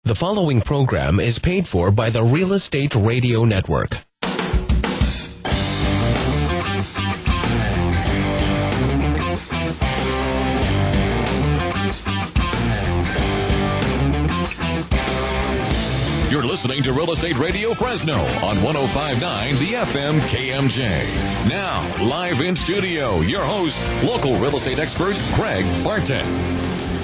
The following program is paid for by the Real Estate Radio Network. You're listening to Real Estate Radio Fresno on 105.9 the FM KMJ. Now, live in studio, your host, local real estate expert, Craig Barton.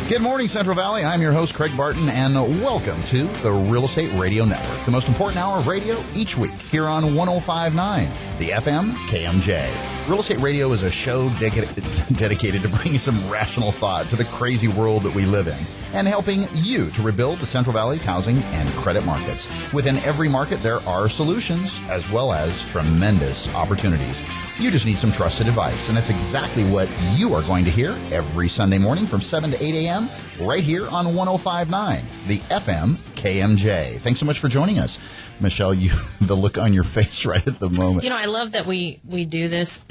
Good morning, Central Valley. I'm your host, Craig Barton, and welcome to the Real Estate Radio Network, the most important hour of radio each week here on 105.9 the FM KMJ. Real Estate Radio is a show dedicated to bringing some rational thought to the crazy world that we live in and helping you to rebuild the Central Valley's housing and credit markets. Within every market, there are solutions as well as tremendous opportunities. You just need some trusted advice, and that's exactly what you are going to hear every Sunday morning from 7 to 8 a.m. right here on 105.9 the FM KMJ. Thanks so much for joining us. Michelle, the look on your face right at the moment. You know, I love that we do this.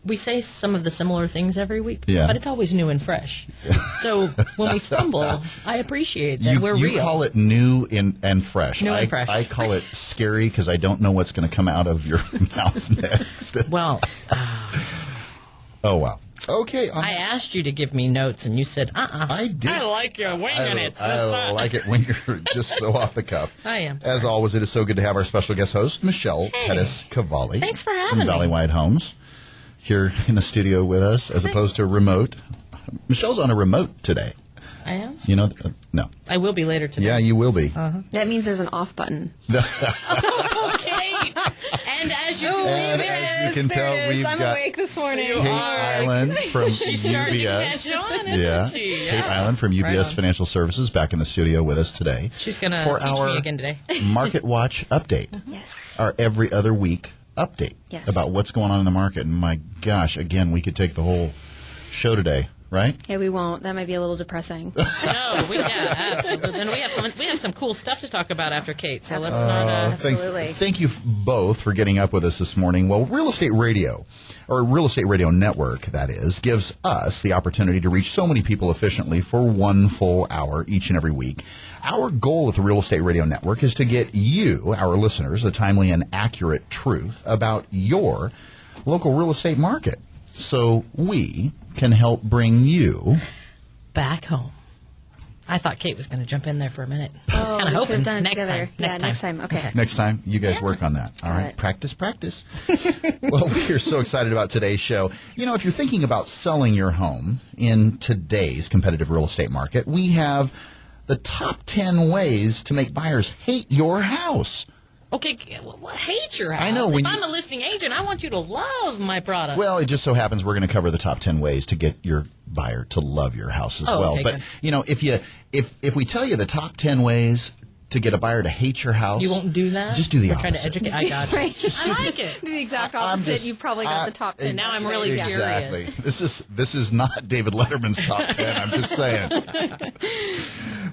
We say some of the similar things every week, but it's always new and fresh. So when we stumble, I appreciate that we're real. You call it new and fresh. New and fresh. I call it scary because I don't know what's going to come out of your mouth next. Well. Oh, wow. Okay. I asked you to give me notes, and you said, I did. I like your winging it, sister. I like it when you're just so off the cuff. I am. As always, it is so good to have our special guest host, Michelle Pettis-Cavalli. Thanks for having me. From Valleywide Homes, here in the studio with us, as opposed to remote. Michelle's on a remote today. I am? You know, no. I will be later today. Yeah, you will be. That means there's an off button. Okay. And as you can tell, we've I'm got awake this morning. Kate Island from She's starting to UBS. catch on, isn't she? Kate Island from UBS Financial Services back in the studio with us today. She's going to teach me again today. Market Watch update. Yes. Our every other week update about what's going on in the market. And my gosh, again, we could take the whole show today. Right? Yeah, we won't. That might be a little depressing. No, absolutely. And we have some cool stuff to talk about after Kate, so let's not... Absolutely. Thank you both for getting up with us this morning. Well, Real Estate Radio, or Real Estate Radio Network, that is, gives us the opportunity to reach so many people efficiently for one full hour each and every week. Our goal with the Real Estate Radio Network is to get you, our listeners, a timely and accurate truth about your local real estate market, so we can help bring you back home. I thought Kate was going to jump in there for a minute. I was kind of hoping. We've done it next together. time. Next time. Okay. Next time, you guys work on that. All right. Practice. Well, we are so excited about today's show. You know, if you're thinking about selling your home in today's competitive real estate market, we have the top 10 ways to make buyers hate your house. Okay, well, hate your house. I know. If I'm a listing agent, I want you to love my product. Well, it just so happens we're going to cover the top 10 ways to get your buyer to love your house as well. Okay, but, good. you know, if we tell you the top 10 ways to get a buyer to hate your house... You won't do that? Just do the We're opposite. Trying to educate. I got it. Right. I like it. Do the exact opposite. You've probably got the top 10. Now I'm really curious. Exactly. This is not David Letterman's top 10. I'm just saying.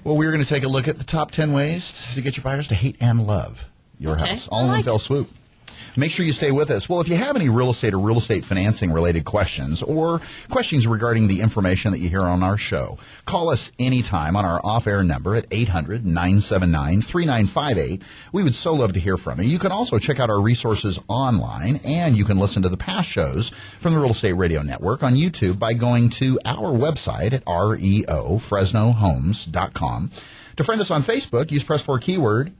Well, we're going to take a look at the top 10 ways to get your buyers to hate and love your house, all in one fell swoop. Make sure you stay with us. Well, if you have any real estate or real estate financing related questions or questions regarding the information that you hear on our show, call us anytime on our off-air number at 800-979-3958. We would so love to hear from you. You can also check out our resources online, and you can listen to the past shows from the Real Estate Radio Network on YouTube by going to our website at reofresnohomes.com. To friend us on Facebook, use press 4 keyword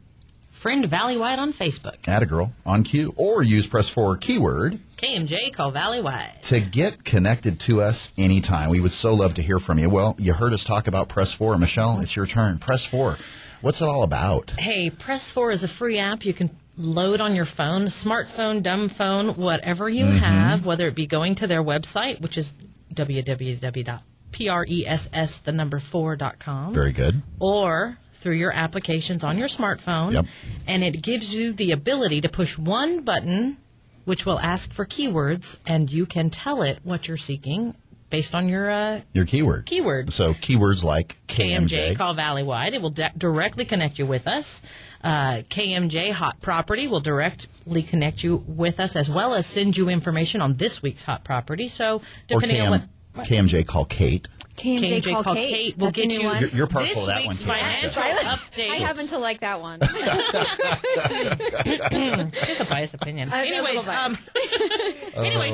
Friend Valleywide on Facebook. Add a girl on cue, or use press 4 keyword KMJ, call Valleywide. to get connected to us anytime. We would so love to hear from you. Well, you heard us talk about Press 4. Michelle, it's your turn. Press 4. What's it all about? Hey, Press 4 is a free app you can load on your phone, smartphone, dumb phone, whatever you have, whether it be going to their website, which is www.press4.com. Very good. Or through your applications on your smartphone, and it gives you the ability to push one button, which will ask for keywords, and you can tell it what you're seeking based on your keyword. So keywords like KMJ. Call Valleywide. It will directly connect you with us. KMJ Hot Property will directly connect you with us, as well as send you information on this week's hot property. So depending on what KMJ, call Kate. K&J Call Call Kate. Kate will That's a get new you one. You're partial this to that one, week's Kate. financial update. I happen to like that one. It's a biased opinion. I'm a Anyways, little biased.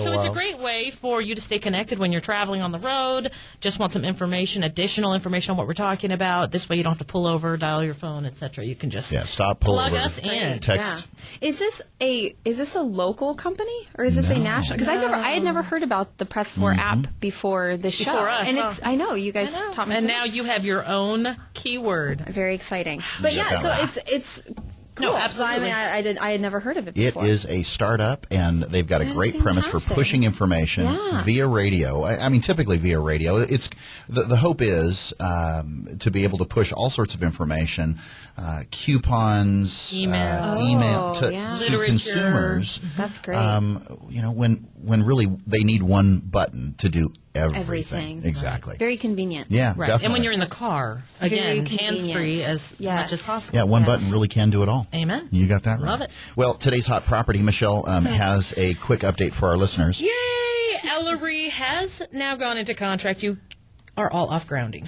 so it's a great way for you to stay connected when you're traveling on the road. Just want some information, additional information on what we're talking about. This way you don't have to pull over, dial your phone, etc. You can just stop, pull plug over, us in. text. Yeah. Is this a local company or is this a national? Because I had never heard about the Press4 app before the show. Before us. And I know you guys taught me. And some now you have your own keyword. very exciting. But it's cool. No, absolutely. So, I had never heard of it It before. is a startup, and they've got a great premise for fantastic. pushing information via radio. I mean, typically via radio. It's the hope is to be able to push all sorts of information, coupons, email to Literature. consumers. That's great. When really they need one button to do everything. Exactly. Very convenient. Yeah, Right. definitely. And when you're in the car, Very again, convenient. hands-free as much as possible. Yeah, one button really can do it all. Amen. You got that right. Love it. Well, today's hot property, Michelle, has a quick update for our listeners. Yay! Ellery has now gone into contract. You are all off grounding.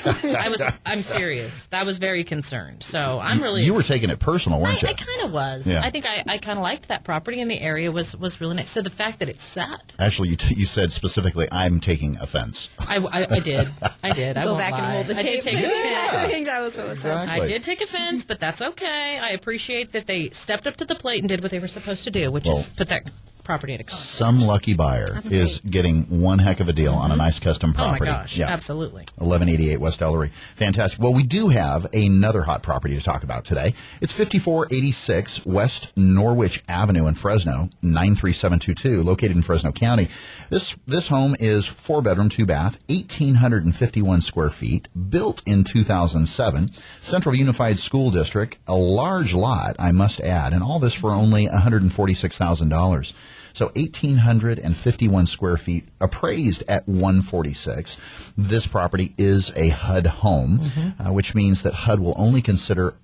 I'm serious. I was very concerned. So I'm really... You were taking it personal, weren't you? I kind of was. Yeah. I think I kind of liked that property, and the area was really nice. So the fact that it sat... Actually, you said specifically, I'm taking offense. I did. I Go won't back lie. and hold the I tape. did take offense. I think that was what was said. I did take offense, but that's okay. I appreciate that they stepped up to the plate and did what they were supposed to do, which is put that property at a contract. Some lucky buyer is getting one heck of a deal on a nice custom Oh, my property. gosh. Absolutely. 1188 West Ellery. Fantastic. Well, we do have another hot property to talk about today. It's 5486 West Norwich Avenue in Fresno, 93722, located in Fresno County. This home is 4-bedroom, 2-bath, 1,851 square feet, built in 2007, Central Unified School District, a large lot, I must add, and all this for only $146,000. So 1,851 square feet, appraised at $146. This property is a HUD home, which means that HUD will only consider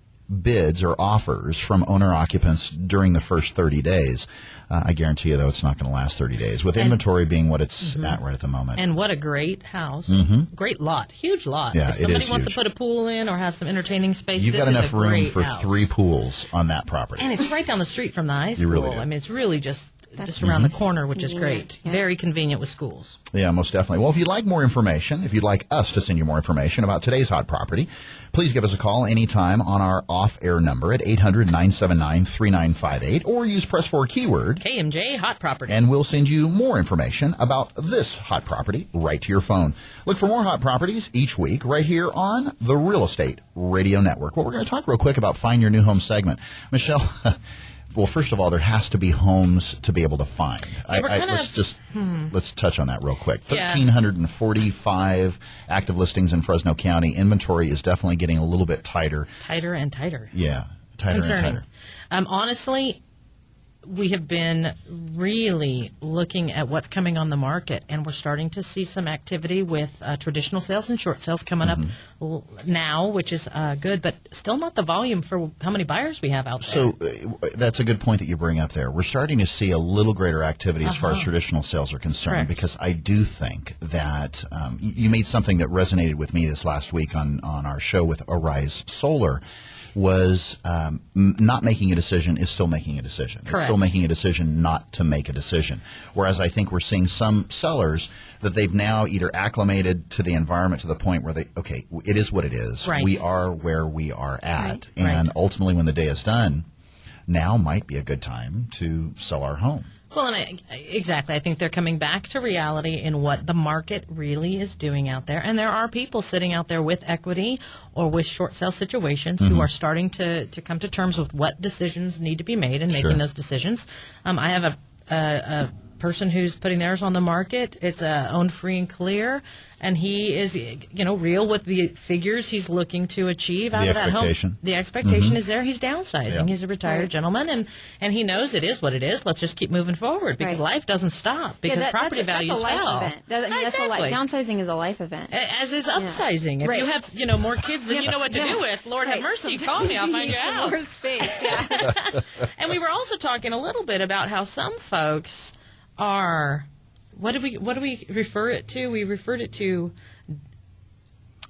bids or offers from owner-occupants during the first 30 days. I guarantee you, though, it's not going to last 30 days, with inventory being what it's at right at the moment. And what a great house. Great lot. Huge lot. Yeah, if somebody it is wants huge. to put a pool in or have some entertaining space, You've this got is enough a room great for house. 3 pools on that property. And it's right down the street from the high school. really do. I mean, it's really just around the corner, which is great. Yeah. Very convenient with schools. Yeah, most definitely. Well, if you'd like more information, if you'd like us to send you more information about today's hot property, please give us a call anytime on our off-air number at 800-979-3958 or use press 4 keyword, KMJ Hot Property. and we'll send you more information about this hot property right to your phone. Look for more hot properties each week right here on the Real Estate Radio Network. Well, we're going to talk real quick about Find Your New Home segment. Michelle... Well, first of all, there has to be homes to be able to find. Let's touch on that real quick. 1,345 active listings in Fresno County. Inventory is definitely getting a little bit tighter. Tighter and tighter. Yeah, tighter Concerning. and tighter. Honestly, we have been really looking at what's coming on the market, and we're starting to see some activity with traditional sales and short sales coming up now, which is good, but still not the volume for how many buyers we have out there. So that's a good point that you bring up there. We're starting to see a little greater activity as far as traditional sales are concerned, Correct. because I do think that you made something that resonated with me this last week on our show with Arise Solar. Was not making a decision is still making a decision. Correct. It's still making a decision not to make a decision. Whereas I think we're seeing some sellers that they've now either acclimated to the environment to the point where it is what it is. Right. We are where we are at. Right. And Right. ultimately when the day is done, now might be a good time to sell our home. Well, and exactly. I think they're coming back to reality in what the market really is doing out there. And there are people sitting out there with equity or with short sale situations who are starting to come to terms with what decisions need to be made and making those decisions. I have a person who's putting theirs on the market. It's owned free and clear, and he is, real with the figures he's looking to achieve out of that home. The expectation is there. He's downsizing. Yeah. He's a retired gentleman, and he knows it is what it is. Let's just keep moving forward because life doesn't stop because property values that's a life fell. event. That's a life. Downsizing is a life event. As is upsizing. If Right. you have, more kids than you know what to do with, Lord have mercy, call me. I'll find your house. More space. Yeah. And we were also talking a little bit about how some folks are, what do we refer it to? We referred it to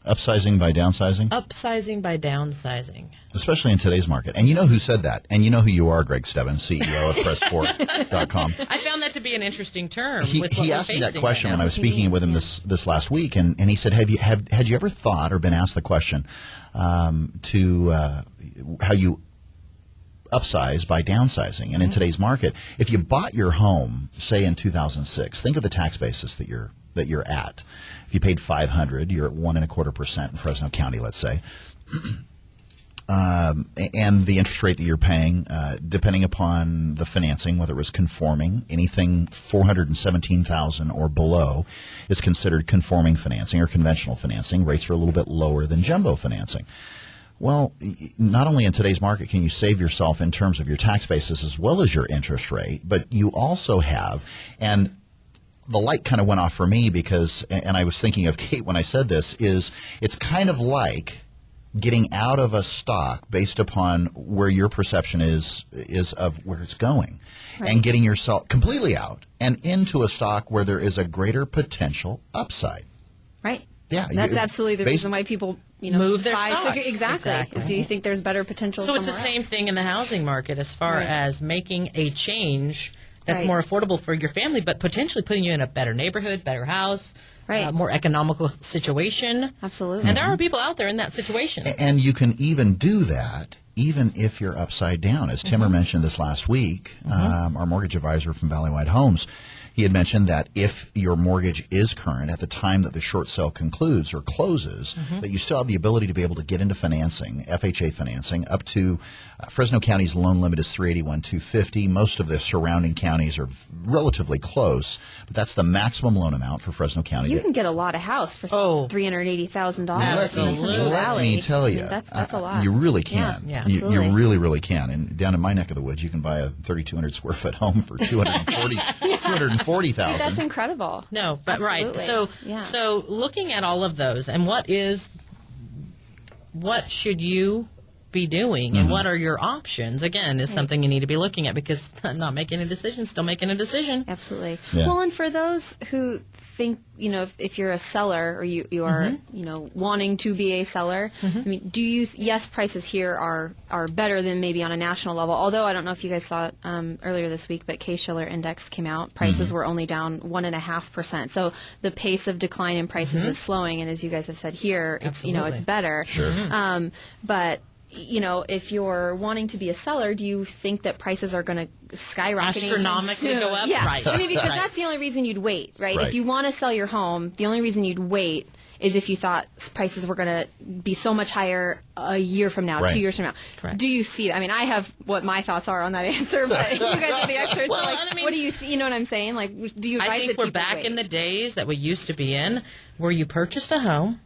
Upsizing by downsizing? Upsizing by downsizing. Especially in today's market. And you know who said that. And you know who you are, Greg Stebbins, CEO of Press4.com. I found that to be an interesting term. He asked me that question when I was speaking with him this last week. And he said, had you ever thought or been asked the question to how you upsize by downsizing? And in today's market, if you bought your home, say in 2006, think of the tax basis that you're at. If you paid $500, you're at 1.25% in Fresno County, let's say. And the interest rate that you're paying, depending upon the financing, whether it was conforming, anything $417,000 or below is considered conforming financing or conventional financing. Rates are a little bit lower than jumbo financing. Well, not only in today's market can you save yourself in terms of your tax basis as well as your interest rate, but you also have, and the light kind of went off for me because, and I was thinking of Kate when I said this, is it's kind of like getting out of a stock based upon where your perception is of where it's going, and getting yourself completely out and into a stock where there is a greater potential upside. Right. Yeah. That's absolutely the reason why people move their buy. stocks. Exactly. So you think there's better potential So it's the somewhere same else. thing in the housing market as far as making a change that's more affordable for your family, but potentially putting you in a better neighborhood, better house, more economical situation. Absolutely. And there are people out there in that situation. And you can even do that even if you're upside down. As Timmer mentioned this last week, our mortgage advisor from Valleywide Homes, he had mentioned that if your mortgage is current at the time that the short sale concludes or closes, that you still have the ability to be able to get into financing, FHA financing, up to Fresno County's loan limit is $381,250. Most of the surrounding counties are relatively close, but that's the maximum loan amount for Fresno County. You can get a lot of house for $380,000. Let me tell you, that's a lot. You really can. Yeah, you really, really can. And down in my neck of the woods, you can buy a 3,200 square foot home for $240,000. That's incredible. No, but Absolutely. So looking at all of those, and what should you be doing, and what are your options? Again, is something you need to be looking at, because not making a decision, still making a decision. Absolutely. Yeah. Well, and for those who think, if you're a seller or you are, wanting to be a seller, I mean, yes, prices here are better than maybe on a national level, although I don't know if you guys saw it earlier this week, but Case-Shiller Index came out. Prices were only down 1.5%. So the pace of decline in prices is slowing, and as you guys have said here, it's better. Sure. But if you're wanting to be a seller, do you think that prices are going to skyrocket astronomically soon? go up? Yeah. Right. I mean, because that's the only reason you'd wait, right? If you want to sell your home, the only reason you'd wait is if you thought prices were going to be so much higher a year from now, 2 years from now. Correct. Do you see that? I mean, I have what my thoughts are on that answer, but you guys are the experts. Well, so I mean, what do you know what I'm saying? Like, do you advise I think that we're people back wait? in the days that we used to be in, where you purchased a home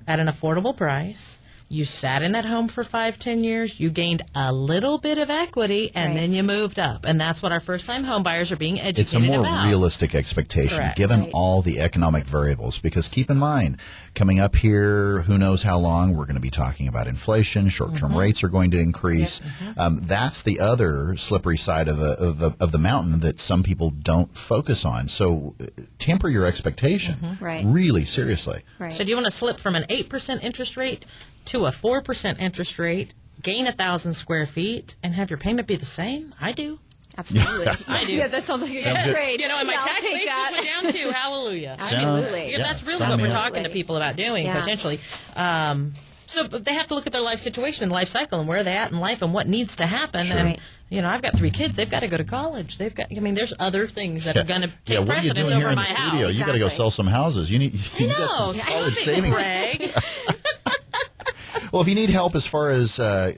at an affordable price. You sat in that home for 5-10 years. You gained a little bit of equity, and then you moved up. And that's what our first-time home buyers are being educated It's a more about. realistic expectation, Correct. given all the economic variables. Because keep in mind, coming up here, who knows how long, we're going to be talking about inflation. Short-term rates are going to increase. That's the other slippery side of the mountain that some people don't focus on. So temper your expectation, really seriously. Right. So do you want to slip from an 8% interest rate to a 4% interest rate, gain 1,000 square feet, and have your payment be the same? I do. Absolutely. I do. Yeah, that sounds like a good trade. And my Yeah, I'll tax take basis that. went down too. Hallelujah. Absolutely. That's really Sign what me we're up. talking to people about doing, Yeah. potentially. So but they have to look at their life situation and life cycle and where they're at in life and what needs to happen. Sure. And, I've got 3 kids. They've got to go to college. There's other things that are going to take what are you precedence doing here over in my the house. studio? You got to go sell some houses. You got some college savings. Greg. Well, if you need help as far as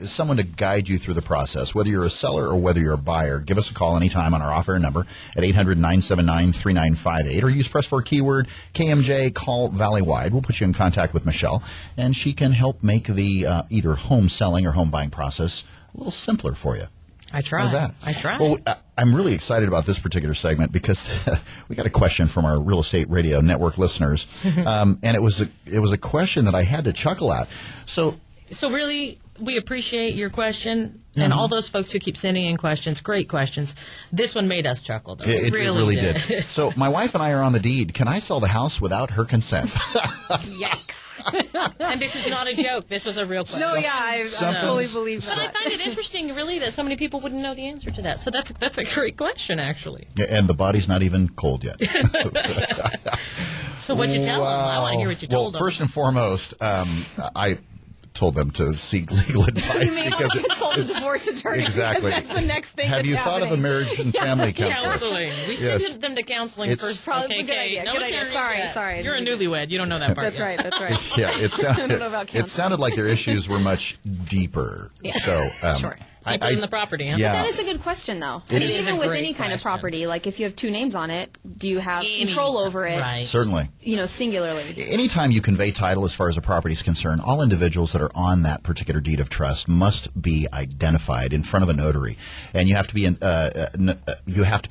someone to guide you through the process, whether you're a seller or whether you're a buyer, give us a call anytime on our off-air number at 800-979-3958, or use press for keyword KMJ, call Valleywide. We'll put you in contact with Michelle, and she can help make the either home selling or home buying process a little simpler for you. I try. How's that? I try. Well, I'm really excited about this particular segment because we got a question from our Real Estate Radio Network listeners, and it was a question that I had to chuckle at. So really, we appreciate your question, and all those folks who keep sending in questions, great questions. This one made us chuckle, though. It really did. So my wife and I are on the deed. Can I sell the house without her consent? Yikes. And this is not a joke. This was a real question. No, yeah, I fully believe But I that. find it interesting, really, that so many people wouldn't know the answer to that. So that's a great question, actually. And the body's not even cold yet. So what'd you tell them? I want to hear what you told them. Well, first and foremost, I told them to seek legal advice. You may want to consult a divorce attorney. Exactly. Because that's the next thing Have that's you happening. thought of a marriage and family counselor? Counseling. We Yes. send them to counseling It's first. probably Okay, a good Kate. idea. No, Good idea. Sorry. You're a newlywed. You don't know that part That's yet. right. That's right. Yeah, it I don't know about counseling. sounded like their issues were much deeper. Yeah. So, Sure. Deeper in the property, huh? Yeah. That is a good question, though. It is Even a with great any kind of question. property, like if you have two names on it, do you have control over it? Right. Certainly. Singularly. Anytime you convey title as far as a property is concerned, all individuals that are on that particular deed of trust must be identified in front of a notary, and you have to be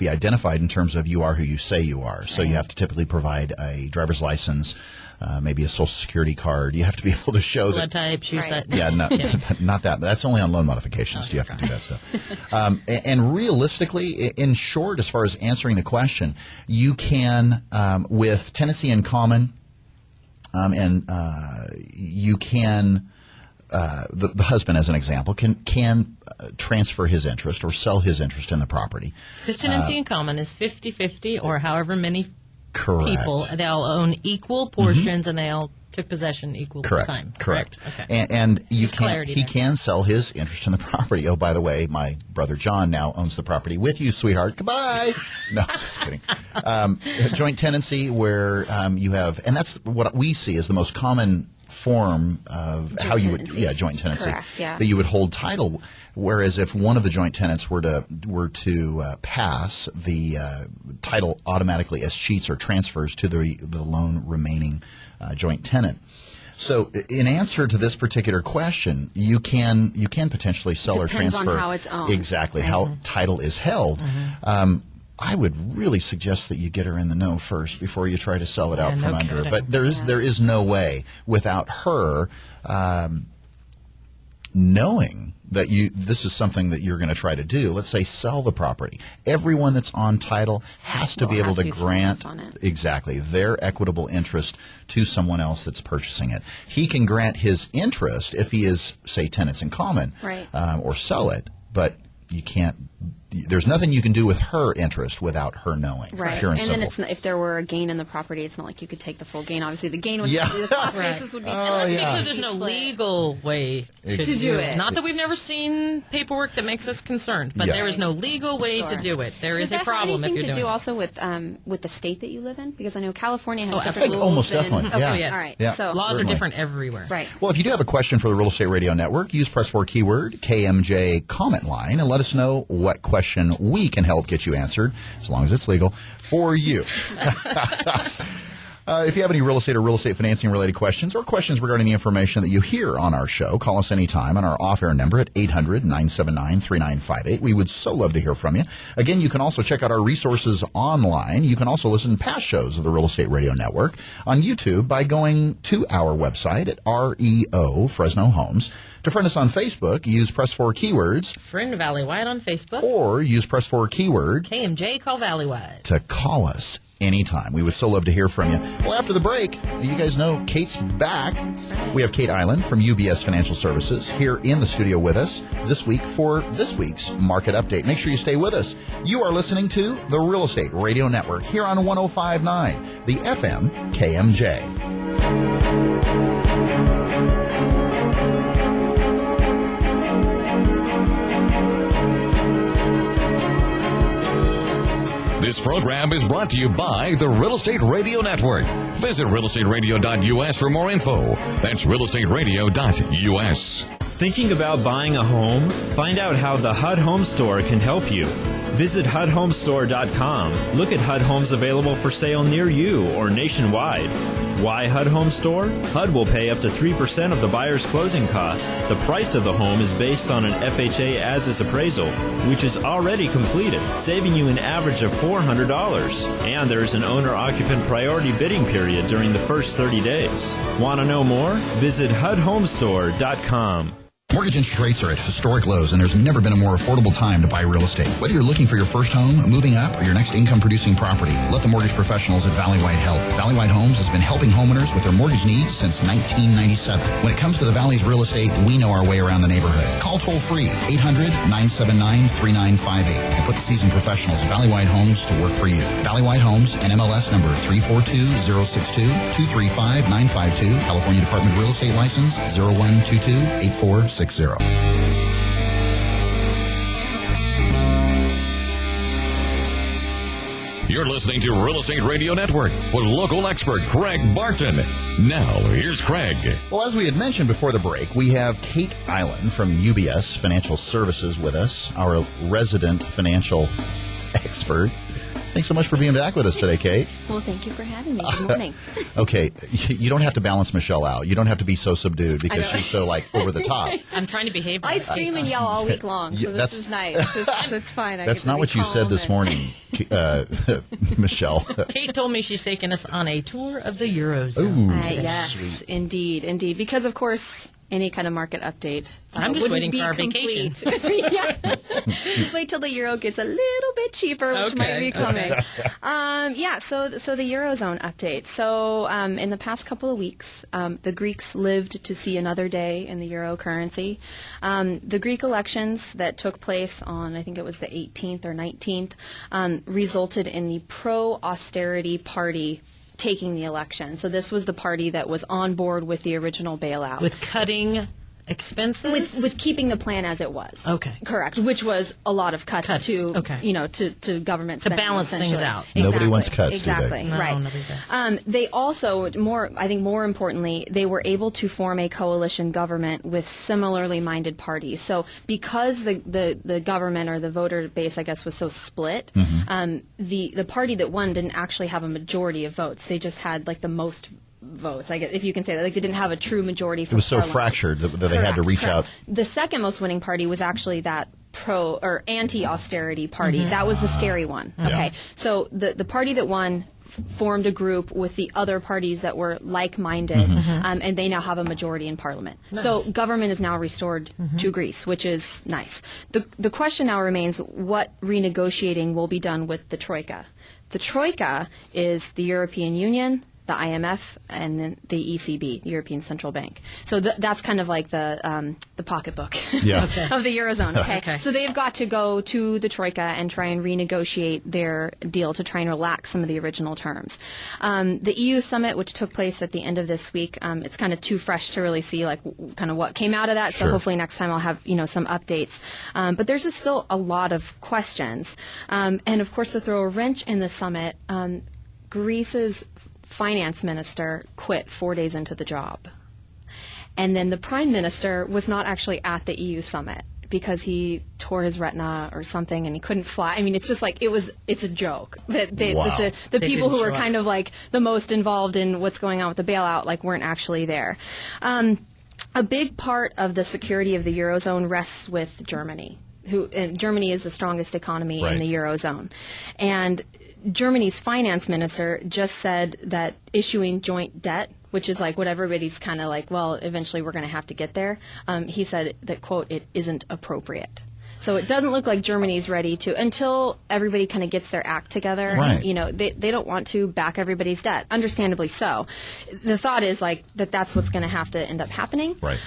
identified in terms of you are who you say you are. So you have to typically provide a driver's license, maybe a social security card. You have to be able to show Blood that. type, shoe Right. size. Yeah, not that. That's only on loan modifications. You have to do that stuff. And realistically, in short, as far as answering the question, you can, with tenancy in common, you can, the husband, as an example, can transfer his interest or sell his interest in the property. Because tenancy in common is 50-50 or however many Correct. people. They all own equal portions and they all took possession equal time. Correct. Okay. And you Just clarity he there. can sell his interest in the property. Oh, by the way, my brother John now owns the property with you, sweetheart. Goodbye. No, just kidding. Joint tenancy where you have, and that's what we see as the most common form of how you would, tenancy. joint tenancy. Correct, yeah. That you would hold title. Whereas if one of the joint tenants were to pass, the title automatically escheats or transfers to the lone remaining joint tenant. So, in answer to this particular question, you can potentially sell Depends or on transfer how it's owned. exactly how title is held. I would really suggest that you get her in the know first before you try to sell it out Yeah, from no under. kidding. But there is no way without her knowing that this is something that you're going to try to do. Let's say sell the property. Everyone that's on title has to Will be able have to to sign grant off on it. exactly their equitable interest to someone else that's purchasing it. He can grant his interest if he is, say, tenants in common, Right. Or sell it, but you can't. There's nothing you can do with her interest without her knowing. Right. Pure and And then simple. it's not, if there were a gain in the property, it's not like you could take the full gain. Obviously, the gain would Yeah. the cost Right. basis would be Oh, split. yeah. Because there's no legal way to do it. Not that we've never seen paperwork that makes us concerned, but Yeah. there is no legal way to do it. There is a problem if Does that have you're anything to doing do it. also with the state that you live in? Because I know California has Oh, different absolutely. rules. Almost and- definitely, Okay, yeah. Yes. all right. Yeah. So Laws Certainly. are different everywhere. right. Well, if you do have a question for the Real Estate Radio Network, use press 4 keyword KMJ comment line and let us know what question we can help get you answered, as long as it's legal, for you. If you have any real estate or real estate financing related questions or questions regarding the information that you hear on our show, call us anytime on our off-air number at 800-979-3958. We would so love to hear from you. Again, you can also check out our resources online. You can also listen to past shows of the Real Estate Radio Network on YouTube by going to our website at REO Fresno Homes. To friend us on Facebook, use press 4 keywords Friend Valley Wide on Facebook. or use press 4 keyword KMJ call Valley Wide. to call us anytime. We would so love to hear from you. Well, after the break, you guys know Kate's back. We have Kate Island from UBS Financial Services here in the studio with us this week for this week's market update. Make sure you stay with us. You are listening to the Real Estate Radio Network here on 105.9, the FM KMJ. This program is brought to you by the Real Estate Radio Network. Visit realestateradio.us for more info. That's realestateradio.us. Thinking about buying a home? Find out how the HUD Home Store can help you. Visit HUDHomestore.com. Look at HUD homes available for sale near you or nationwide. Why HUD Home Store? HUD will pay up to 3% of the buyer's closing cost. The price of the home is based on an FHA as-is appraisal, which is already completed, saving you an average of $400. And there is an owner-occupant priority bidding period during the first 30 days. Want to know more? Visit HUDHomestore.com. Mortgage interest rates are at historic lows, and there's never been a more affordable time to buy real estate. Whether you're looking for your first home, moving up, or your next income-producing property, let the mortgage professionals at Valley White help. Valley White Homes has been helping homeowners with their mortgage needs since 1997. When it comes to the Valley's real estate, we know our way around the neighborhood. Call toll-free 800-979-3958 and put the seasoned professionals at Valley White Homes to work for you. Valley White Homes, NMLS number 342062, 235-952, California Department of Real Estate License 0122-8460. You're listening to Real Estate Radio Network with local expert Craig Barton. Now, here's Craig. Well, as we had mentioned before the break, we have Kate Island from UBS Financial Services with us, our resident financial expert. Thanks so much for being back with us today, Kate. Well, thank you for having me. Good morning. Okay, you don't have to balance Michelle out. You don't have to be so subdued because she's so, over the top. I'm trying to behave. I scream and yell all week long, so this is nice. It's fine. That's not what you said this morning, Michelle. Kate told me she's taking us on a tour of the Eurozone. Yes, sweet. Indeed. Because, of course, any kind of market update. I'm just waiting for our vacation. Just wait till the euro gets a little bit cheaper, which might be coming. So the Eurozone update. So in the past couple of weeks, the Greeks lived to see another day in the euro currency. The Greek elections that took place on, I think it was the 18th or 19th, resulted in the pro-austerity party taking the election. So this was the party that was on board with the original bailout. With cutting expenses? With keeping the plan as it was. Okay. Correct. Which was a lot of cuts. to government spending. To balance things out. Exactly. Nobody wants cuts, exactly. do they? Right. No, nobody does. They also, more importantly, they were able to form a coalition government with similarly minded parties. So because the government or the voter base, I guess, was so split, the party that won didn't actually have a majority of votes. They just had the most votes, I guess, if you can say that. They didn't have a true majority from It was so Parliament. fractured that they had to reach out. The second most winning party was actually that pro or anti-austerity party. That was the scary one. Yeah. Okay, so the party that won formed a group with the other parties that were like-minded, and they now have a majority in Parliament. Nice. So government is now restored to Greece, which is nice. The question now remains, what renegotiating will be done with the Troika? The Troika is the European Union, the IMF, and then the ECB, the European Central Bank. So that's kind of like the pocketbook of the Eurozone. Okay? So they've got to go to the Troika and try and renegotiate their deal to try and relax some of the original terms. The EU summit, which took place at the end of this week, it's kind of too fresh to really see kind of what came out of that. So hopefully next time I'll have some updates. But there's just still a lot of questions. And of course, to throw a wrench in the summit, Greece's finance minister quit 4 days into the job. And then the prime minister was not actually at the EU summit because he tore his retina or something and he couldn't fly. I mean, it's just it's a joke that the people who were kind of the most involved in what's going on with the bailout weren't actually there. A big part of the security of the Eurozone rests with Germany. Germany is the strongest economy in the Eurozone. And Germany's finance minister just said that issuing joint debt, which is what everybody's kind of well, eventually we're going to have to get there, he said that, quote, it isn't appropriate. So it doesn't look like Germany's ready to, until everybody kind of gets their act together. Right. And, they don't want to back everybody's debt, understandably so. The thought is that's what's going to have to end up happening. Right.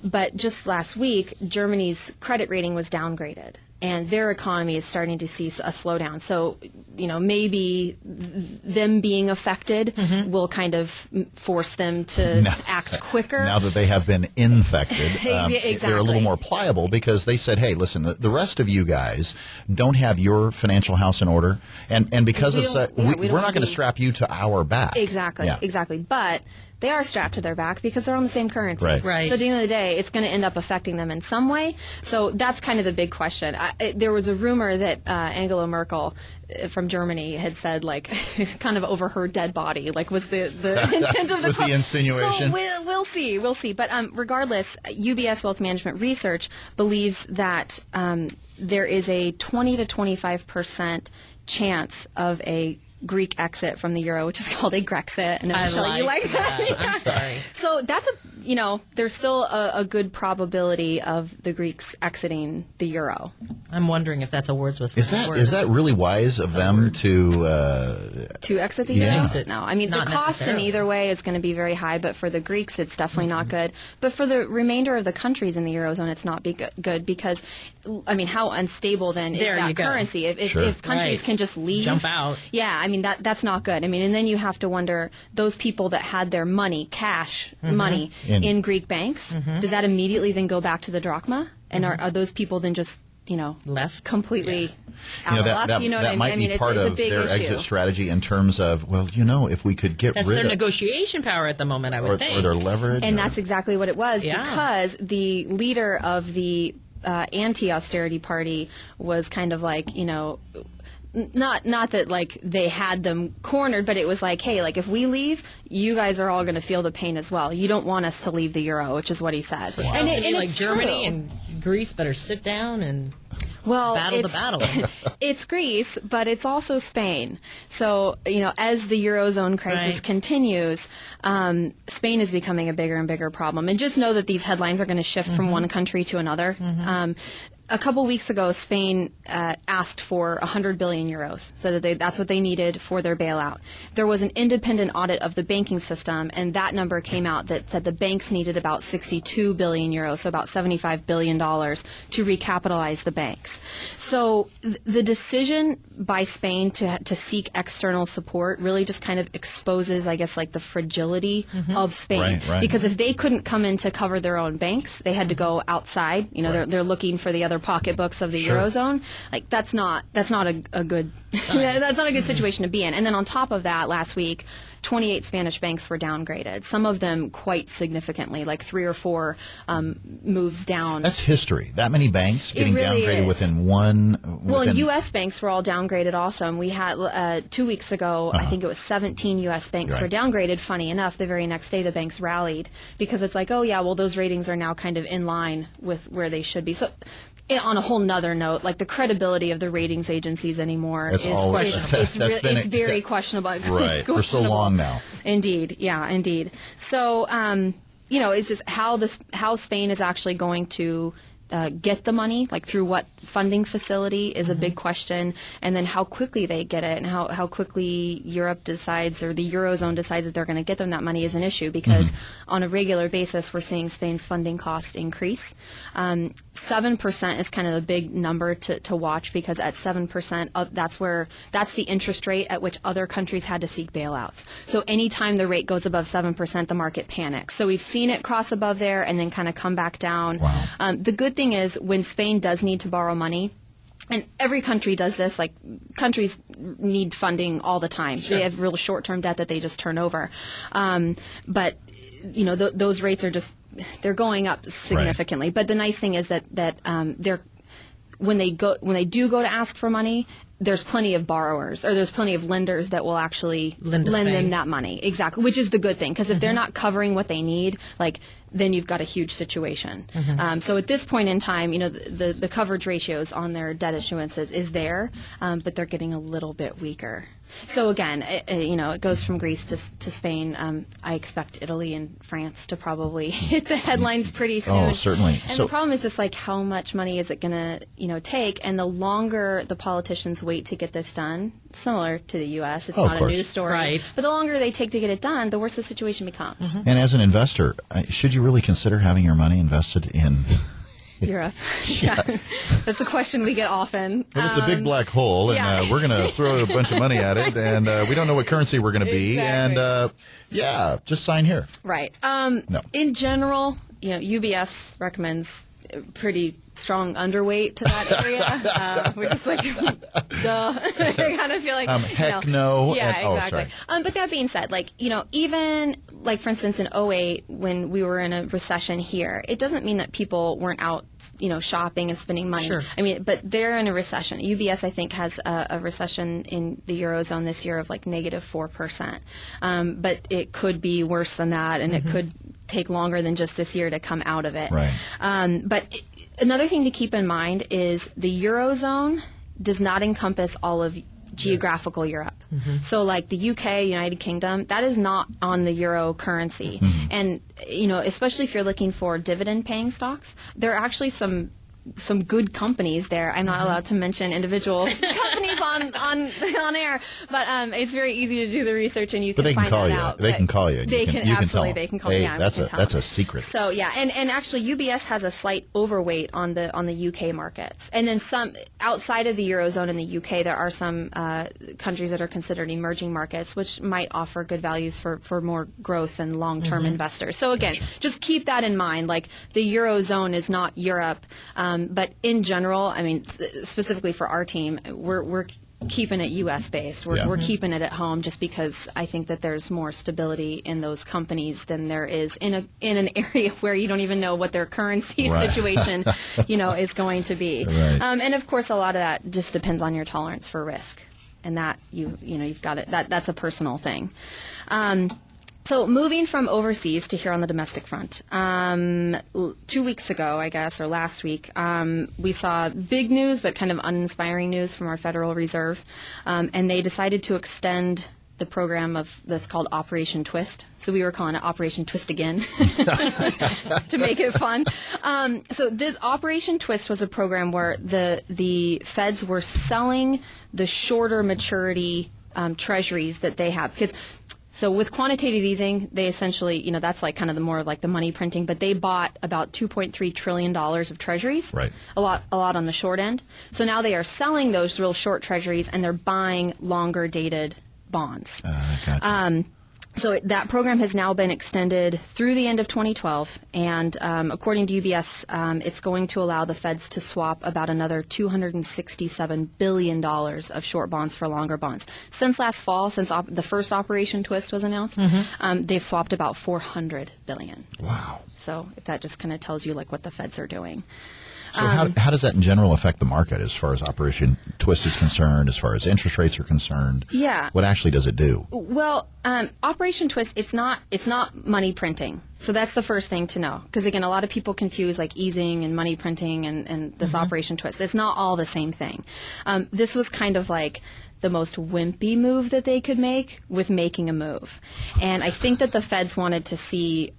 But just last week, Germany's credit rating was downgraded. And their economy is starting to see a slowdown. So, maybe them being affected will kind of force them to act quicker. Now that they have been infected, Exactly. they're a little more pliable because they said, hey, listen, the rest of you guys don't have your financial house in order. And because we're not going to strap you to our back. Exactly. Yeah. Exactly. But they are strapped to their back because they're on the same currency. Right. So at the end of the day, it's going to end up affecting them in some way. So that's kind of the big question. There was a rumor that Angela Merkel from Germany had said, kind of over her dead body, was the intent of the was the insinuation. So we'll see. But regardless, UBS Wealth Management Research believes that there is a 20 to 25% chance of a Greek exit from the euro, which is called a Grexit. And Michelle, you like that? I'm sorry. So that's there's still a good probability of the Greeks exiting the euro. I'm wondering if that's a Wordsworth. Is that really wise of them to exit the euro? Exit. No, I mean Not the cost in necessarily. either way is going to be very high, but for the Greeks it's definitely not good. But for the remainder of the countries in the eurozone, it's not good because, I mean, how unstable then is There you that go. currency? If Sure. countries Right. can just leave, Jump out. Yeah, I mean that's not good. I mean, and then you have to wonder, those people that had their money, cash money in Greek banks, does that immediately then go back to the drachma? And are those people then just Left? completely out of luck? that what I mean? might I mean, be part it's a of big their issue. exit strategy in terms of, if we could get That's rid their of negotiation power at the moment, I would think. or their leverage. And or- that's exactly what it was, Yeah. because the leader of the anti-austerity party was kind of like, not that like they had them cornered, but it was like, hey, like if we leave, you guys are all going to feel the pain as well. You don't want us to leave the euro, which is what he said. So it sounds to me like it's Germany true. and Greece better sit down and battle the it's, battle. It's Greece, but it's also Spain. So, as the Eurozone crisis Right. continues, Spain is becoming a bigger and bigger problem. And just know that these headlines are going to shift from one country to another. A couple weeks ago, Spain asked for 100 billion euros, so that that's what they needed for their bailout. There was an independent audit of the banking system, and that number came out that said the banks needed about 62 billion euros, so about $75 billion, to recapitalize the banks. So the decision by Spain to seek external support really just kind of exposes, I guess, like the fragility of Spain. Right. Because if they couldn't come in to cover their own banks, they had to go outside. They're looking for the other pocketbooks of the Sure. Eurozone. Like that's not a good that's not a good situation to be in. And then on top of that, last week, 28 Spanish banks were downgraded. Some of them quite significantly, like 3 or 4 moves down. That's history. That many banks getting really downgraded is. within one. Well, within- U.S. banks were all downgraded also. And we had 2 weeks ago, I think it was 17 U.S. banks Right. were downgraded. Funny enough, the very next day the banks rallied because it's like, oh yeah, well those ratings are now kind of in line with where they should be. So on a whole nother note, like the credibility of the ratings agencies anymore That's is always- it's that's been it's a- very questionable. Right, for so Questionable. long now. Indeed, yeah, indeed. So, it's just how Spain is actually going to get the money, like through what funding facility, is a big question, and then how quickly they get it and how quickly Europe decides, or the Eurozone decides that they're going to get them that money, is an issue, because on a regular basis we're seeing Spain's funding cost increase. 7% is kind of a big number to watch, because at 7%, that's the interest rate at which other countries had to seek bailouts. So anytime the rate goes above 7%, the market panics. So we've seen it cross above there and then kind of come back down. Wow. The good thing is, when Spain does need to borrow money, and every country does this, like countries need funding all the time. Sure. They have real short-term debt that they just turn over. But those rates are they're going up significantly. Right. But the nice thing is that they're when they do go to ask for money, there's plenty of borrowers, or there's plenty of lenders that will actually lend them that money. Exactly, which is the good thing, because if they're not covering what they need, then you've got a huge situation. So at this point in time, the coverage ratios on their debt issuances is there, but they're getting a little bit weaker. So again, it goes from Greece to Spain. I expect Italy and France to probably hit the headlines pretty soon. Oh, certainly. And the problem is just like, how much money is it going to, take? And the longer the politicians wait to get this done, similar to the U.S., it's not a news story. Right. But the longer they take to get it done, the worse the situation becomes. And as an investor, should you really consider having your money invested in Europe? Yeah. That's a question we get often. Well, it's a big black hole, and yeah. We're going to throw a bunch of money at it, and we don't know what currency we're going to be, Exactly. and just sign here. Right. No. In general, UBS recommends pretty strong underweight to that area. We're just like, duh. I kind of feel like, heck no. Yeah, and, exactly. Sorry. But that being said, even for instance, in 2008, when we were in a recession here, it doesn't mean that people weren't out, shopping and spending money. Sure. I mean, but they're in a recession. UBS, I think, has a recession in the Eurozone this year of negative 4%. But it could be worse than that, and it could take longer than just this year to come out of it. Right. Another thing to keep in mind is the Eurozone does not encompass all of geographical Europe. So like the UK, United Kingdom, that is not on the euro currency. And, especially if you're looking for dividend paying stocks, there are actually some good companies there. I'm not allowed to mention individual companies on air, but it's very easy to do the research and you can find that out. They can call you. They can absolutely. They can call me. Yeah, that's a secret. So yeah, and actually UBS has a slight overweight on the UK markets, and then some outside of the eurozone in the UK, there are some countries that are considered emerging markets, which might offer good values for more growth and long-term investors. So again, just keep that in mind. Like the eurozone is not Europe. But in general, I mean, specifically for our team, we're keeping it U.S. based. We're keeping it at home just because I think that there's more stability in those companies than there is in an area where you don't even know what their currency situation, is going to be. Right. And of course, a lot of that just depends on your tolerance for risk, and that you've got it. That's a personal thing. So moving from overseas to here on the domestic front, 2 weeks ago, I guess, or last week, we saw big news but kind of uninspiring news from our Federal Reserve, and they decided to extend the program that's called Operation Twist. So we were calling it Operation Twist Again to make it fun. So this Operation Twist was a program where the feds were selling the shorter maturity treasuries that they have. So with quantitative easing, they essentially, that's like kind of the more like the money printing, but they bought about $2.3 trillion of treasuries. Right. A lot on the short end. So now they are selling those real short treasuries and they're buying longer dated bonds. Gotcha. So that program has now been extended through the end of 2012, and according to UBS, it's going to allow the feds to swap about another $267 billion of short bonds for longer bonds. Since last fall, since the first Operation Twist was announced, they've swapped about $400 billion. Wow. So if that just kind of tells you like what the feds are doing. So how does that in general affect the market as far as Operation Twist is concerned, as far as interest rates are concerned? Yeah. What actually does it do? Well, Operation Twist, it's not money printing. So that's the first thing to know. Because, again, a lot of people confuse like easing and money printing and this Operation Twist. It's not all the same thing. This was kind of like the most wimpy move that they could make with making a move. And I think that the feds wanted to see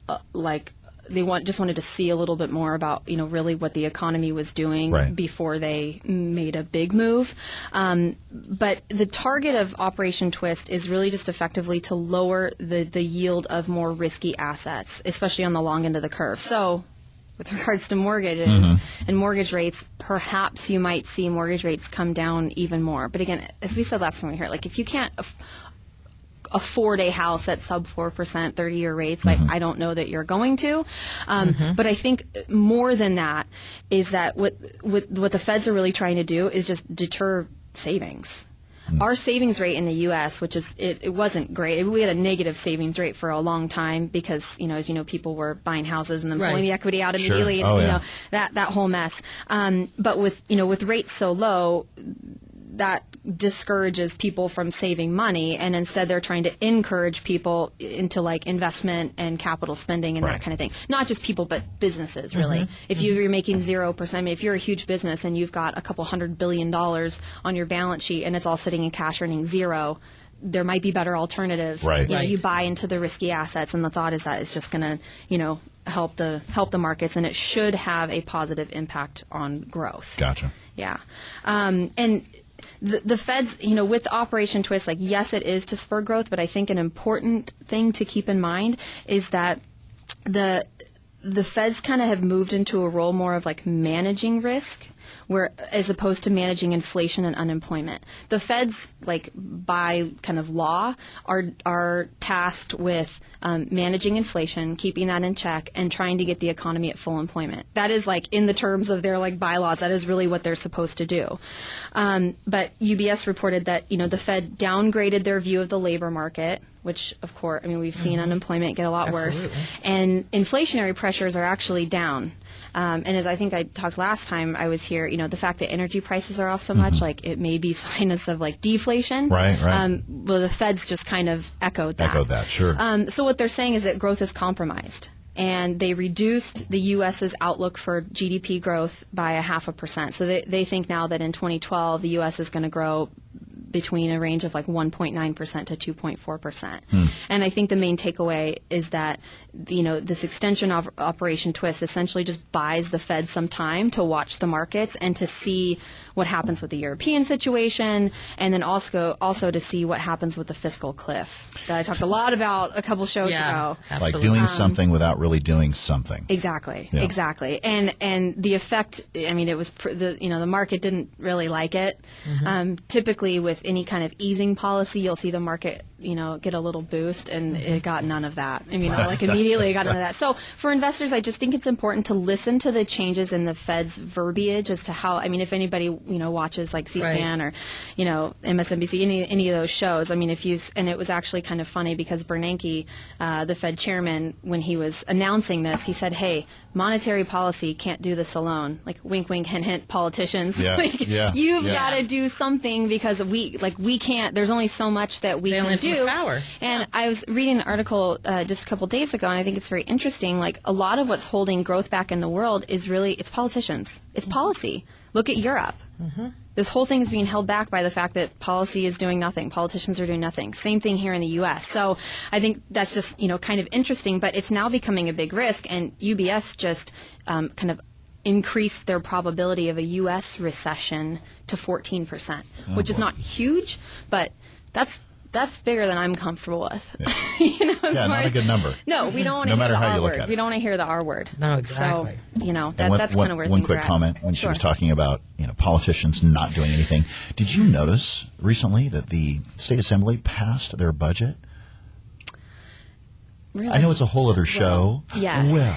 just wanted to see a little bit more about, really what the economy was doing before they made a big move. But the target of Operation Twist is really just effectively to lower the yield of more risky assets, especially on the long end of the curve. So with regards to mortgages and mortgage rates, perhaps you might see mortgage rates come down even more. But again, as we said last time we were here, like if you can't afford a house at sub 4% 30-year rates, I don't know that you're going to. But I think more than that is that what the feds are really trying to do is just deter savings. Our savings rate in the U.S., which is it wasn't great. We had a negative savings rate for a long time because, as you know, people were buying houses and then pulling the equity out immediately, and that whole mess. But with rates so low, that discourages people from saving money, and instead they're trying to encourage people into like investment and capital spending and that kind of thing. Not just people, but businesses, really. If you're making 0%, I mean, if you're a huge business and you've got a couple $100 billion on your balance sheet and it's all sitting in cash earning zero, there might be better alternatives. You buy into the risky assets, and the thought is that it's just going to, help the markets, and it should have a positive impact on growth. Gotcha. Yeah. And the feds, with Operation Twist, like, yes, it is to spur growth, but I think an important thing to keep in mind is that the feds kind of have moved into a role more of like managing risk, where as opposed to managing inflation and unemployment. The feds, like by kind of law, are tasked with managing inflation, keeping that in check, and trying to get the economy at full employment. That is like in the terms of their like bylaws. That is really what they're supposed to do. But UBS reported that the Fed downgraded their view of the labor market, which of course, I mean, we've seen unemployment get a lot worse, and inflationary pressures are actually down. And as I think I talked last time I was here, the fact that energy prices are off so much, like it may be signs of like deflation. Right. Well, the Feds just kind of echoed that. Sure. So what they're saying is that growth is compromised. And they reduced the U.S.'s outlook for GDP growth by 0.5%. So they think now that in 2012 the U.S. is going to grow between a range of like 1.9% to 2.4%. And I think the main takeaway is that, this extension of Operation Twist essentially just buys the Fed some time to watch the markets and to see what happens with the European situation, and then also to see what happens with the fiscal cliff that I talked a lot about a couple shows ago. Absolutely. Like doing something without really doing something. Exactly. Yeah. Exactly. And the effect, it was the market didn't really like it. Typically with any kind of easing policy, you'll see the market get a little boost, and it got none of that. Immediately it got none of that. So for investors, I just think it's important to listen to the changes in the Fed's verbiage as to how, if anybody, watches like C-SPAN or, MSNBC, any of those shows. And it was actually kind of funny because Bernanke, the Fed chairman, when he was announcing this, he said, hey, monetary policy can't do this alone. Like wink, wink, hint, hint, politicians. You've got to do something because we can't, there's only so much that we can do. Power. And I was reading an article just a couple days ago, and I think it's very interesting. Like a lot of what's holding growth back in the world is really, it's politicians. It's policy. Look at Europe. This whole thing is being held back by the fact that policy is doing nothing. Politicians are doing nothing. Same thing here in the U.S. So I think that's just, kind of interesting, but it's now becoming a big risk, and UBS just kind of increased their probability of a U.S. recession to 14%, which is not huge, but that's bigger than I'm comfortable with. Yeah. Not a good number. No, we don't want to hear the R word. We don't want to hear the R word. No, exactly. So, that's kind of where one things quick are at. comment when she was talking about, politicians not doing anything. Did you notice recently that the State Assembly passed their budget? Really? I know it's a whole other show. Yes. Well,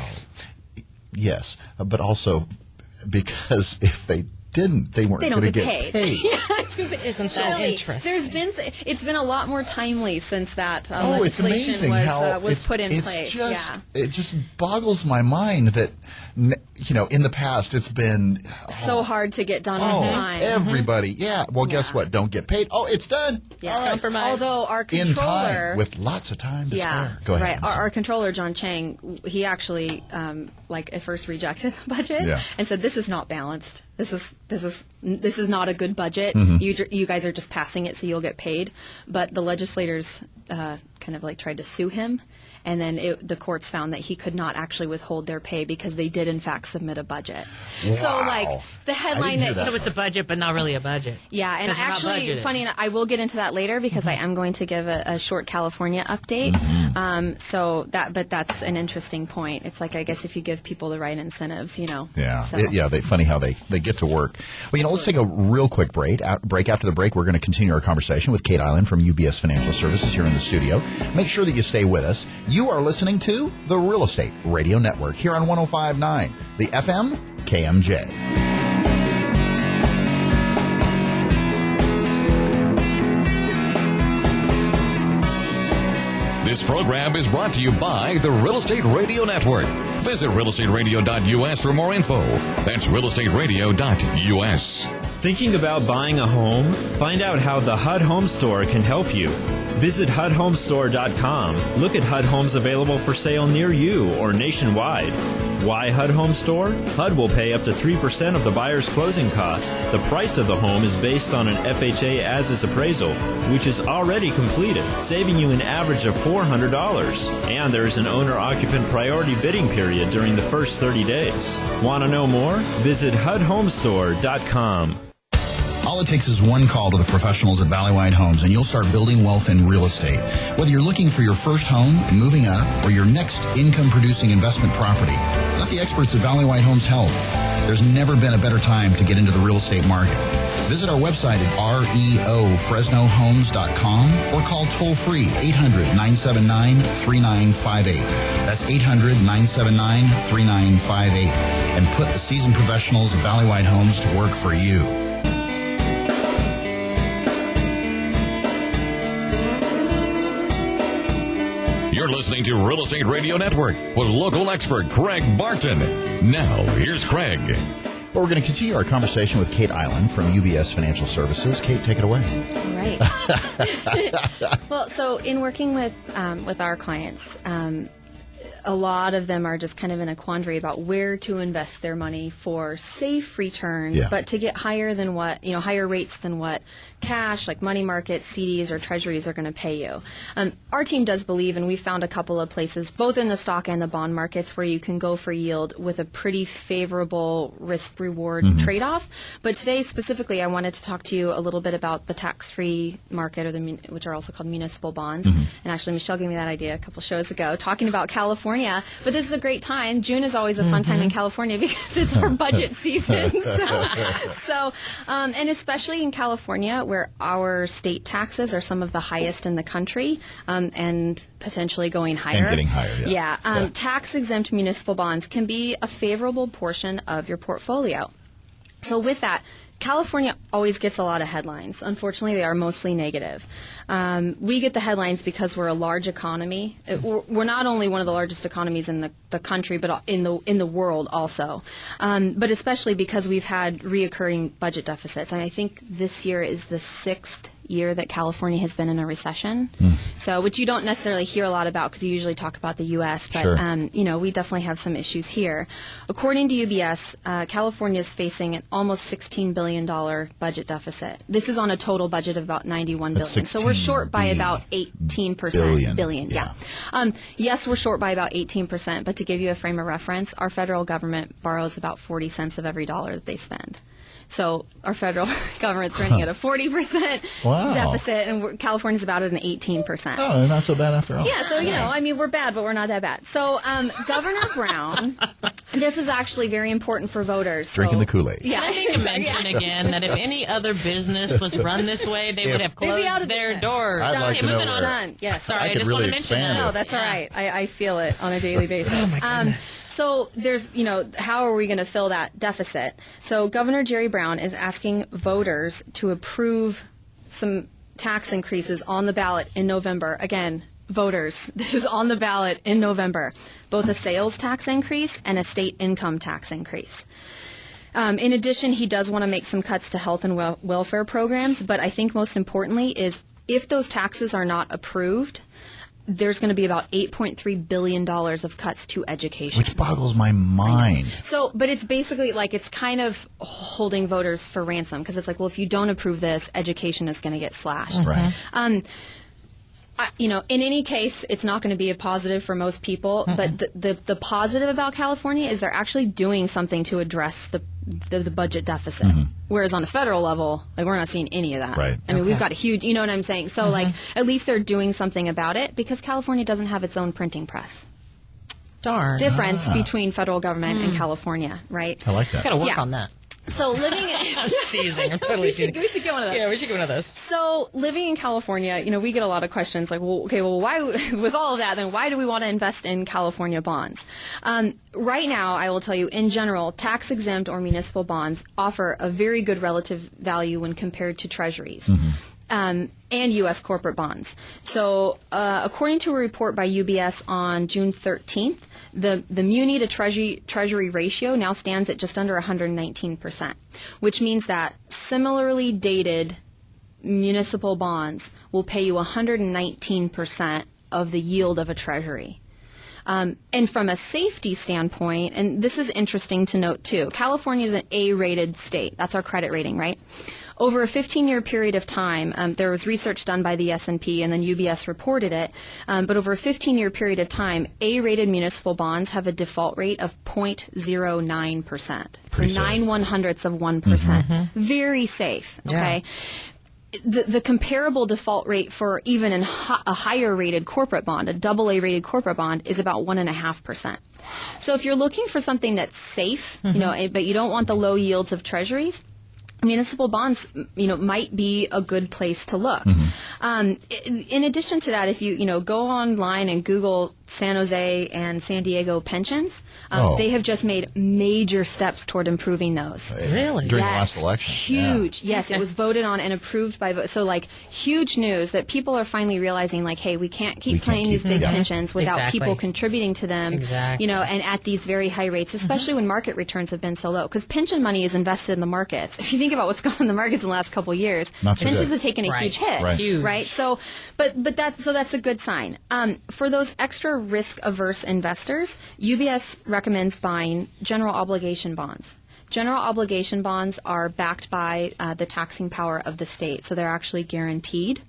yes, but also because if they didn't, they weren't going to get paid. Yeah, I was going to say, Isn't that interesting? It's been a lot more timely since that it's legislation amazing was put in place. It just boggles my mind that in the past it's been so hard to get done on time. Everybody, guess what? Don't get paid. Oh, it's done. Yeah, all right. Compromise. Although our controller, in time with lots of time to spare. Go ahead. Right. Our controller John Chang, he actually at first rejected the budget and said this is not balanced. This is not a good budget. You guys are just passing it so you'll get paid. But the legislators kind of tried to sue him, and then the courts found that he could not actually withhold their pay because they did in fact submit a budget. Wow. So the headline that so it's a budget, but not really a budget. Yeah, and actually, funny enough, I will get into that later because I am going to give a short California update. But that's an interesting point. It's I guess if you give people the right incentives, Yeah, So. Funny how they get to work. Well, let's take a real quick break. After the break, we're going to continue our conversation with Kate Island from UBS Financial Services here in the studio. Make sure that you stay with us. You are listening to the Real Estate Radio Network here on 105.9, the FM KMJ. This program is brought to you by the Real Estate Radio Network. Visit realestateradio.us for more info. That's realestateradio.us. Thinking about buying a home? Find out how the HUD Home Store can help you. Visit HUDHomestore.com. Look at HUD homes available for sale near you or nationwide. Why HUD Home Store? HUD will pay up to 3% of the buyer's closing cost. The price of the home is based on an FHA as-is appraisal, which is already completed, saving you an average of $400. And there is an owner-occupant priority bidding period during the first 30 days. Want to know more? Visit HUDHomestore.com. All it takes is one call to the professionals at Valleywide Homes, and you'll start building wealth in real estate. Whether you're looking for your first home, moving up, or your next income-producing investment property, let the experts at Valleywide Homes help. There's never been a better time to get into the real estate market. Visit our website at reofresnohomes.com or call toll-free 800-979-3958. That's 800-979-3958. And put the seasoned professionals of Valleywide Homes to work for you. You're listening to Real Estate Radio Network with local expert Craig Barton. Now, here's Craig. Well, we're going to continue our conversation with Kate Island from UBS Financial Services. Kate, take it away. All right. Well, so in working with our clients, a lot of them are just kind of in a quandary about where to invest their money for safe returns, but to get higher rates than what cash, like money markets, CDs, or treasuries are going to pay you. Our team does believe, and we found a couple of places, both in the stock and the bond markets, where you can go for yield with a pretty favorable risk-reward trade-off. But today, specifically, I wanted to talk to you a little bit about the tax-free market, which are also called municipal bonds. And actually, Michelle gave me that idea a couple shows ago, talking about California. But this is a great time. June is always a fun time in California because it's our budget season. And especially in California, where our state taxes are some of the highest in the country, and potentially going higher. And getting higher, Tax-exempt municipal bonds can be a favorable portion of your portfolio. So with that, California always gets a lot of headlines. Unfortunately, they are mostly negative. We get the headlines because we're a large economy. We're not only one of the largest economies in the country, but in the world also. But especially because we've had reoccurring budget deficits. I think this year is the 6th year that California has been in a recession. So, which you don't necessarily hear a lot about because you usually talk about the U.S., but we definitely have some issues here. According to UBS, California is facing an almost $16 billion budget deficit. This is on a total budget of about $91 billion. So we're short by about 18%. Billion. Yes, we're short by about 18%, but to give you a frame of reference, our federal government borrows about 40 cents of every dollar that they spend. So our federal government's running at a 40% deficit, and California's about at an 18%. Oh, not so bad after all. Yeah, so, we're bad, but we're not that bad. So Governor Brown, this is actually very important for voters. Drinking the Kool-Aid. Yeah. I need to mention again that if any other business was run this way, they would have closed their doors. I'd like to know moving on. Done. Yes. Sorry, I just really want to mention that. No, that's all right. I feel it on a daily basis. Oh, my goodness. So there's, how are we going to fill that deficit? So Governor Jerry Brown is asking voters to approve some tax increases on the ballot in November. Again, voters, this is on the ballot in November. Both a sales tax increase and a state income tax increase. In addition, he does want to make some cuts to health and welfare programs, but I think most importantly is if those taxes are not approved, there's going to be about $8.3 billion of cuts to education. Which boggles my mind. So, but it's basically like it's kind of holding voters for ransom because it's like, well, if you don't approve this, education is going to get slashed. Right. In any case, it's not going to be a positive for most people. But the positive about California is they're actually doing something to address the budget deficit. Whereas on a federal level, we're not seeing any of that. Right. I mean, we've got a huge, you know what I'm saying? So, at least they're doing something about it because California doesn't have its own printing press. Darn. Difference between federal government and California, right? I like that. Got to work on that. So living in... I'm teasing. I'm totally teasing. We should get one of those. Yeah, we should get one of those. So living in California, we get a lot of questions like, why, with all of that, then why do we want to invest in California bonds? Right now, I will tell you, in general, tax-exempt or municipal bonds offer a very good relative value when compared to treasuries. And U.S. corporate bonds. So according to a report by UBS on June 13th, the muni to treasury ratio now stands at just under 119%, which means that similarly dated municipal bonds will pay you 119% of the yield of a treasury. And from a safety standpoint, and this is interesting to note too, California is an A-rated state. That's our credit rating, right? Over a 15-year period of time, there was research done by the S&P, and then UBS reported it, but over a 15-year period of time, A-rated municipal bonds have a default rate of 0.09%. So 9/100ths of 1%. Very safe, okay? The comparable default rate for even a higher rated corporate bond, a AA rated corporate bond, is about 1.5%. So if you're looking for something that's safe, but you don't want the low yields of treasuries, municipal bonds, might be a good place to look. In addition to that, if you, go online and Google San Jose and San Diego pensions, they have just made major steps toward improving those. Really? During the last election. Huge. Yeah. Yes, it was voted on and approved by so huge news that people are finally realizing hey, we can't keep playing these big pensions without people contributing to them. Exactly. And at these very high rates, especially when market returns have been so low, because pension money is invested in the markets. If you think about what's going on in the markets in the last couple of years, pensions have taken a huge hit. Right. So, but that's a good sign. For those extra more risk-averse investors, UBS recommends buying general obligation bonds. General obligation bonds are backed by the taxing power of the state, so they're actually guaranteed.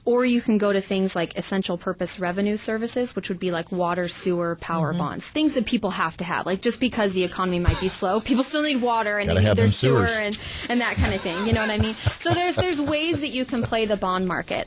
Or you can go to things like essential purpose revenue services, which would be like water, sewer, power bonds, things that people have to have. Like just because the economy might be slow, people still need water and they need their sewer and that kind of thing. You know what I mean? So there's ways that you can play the bond market.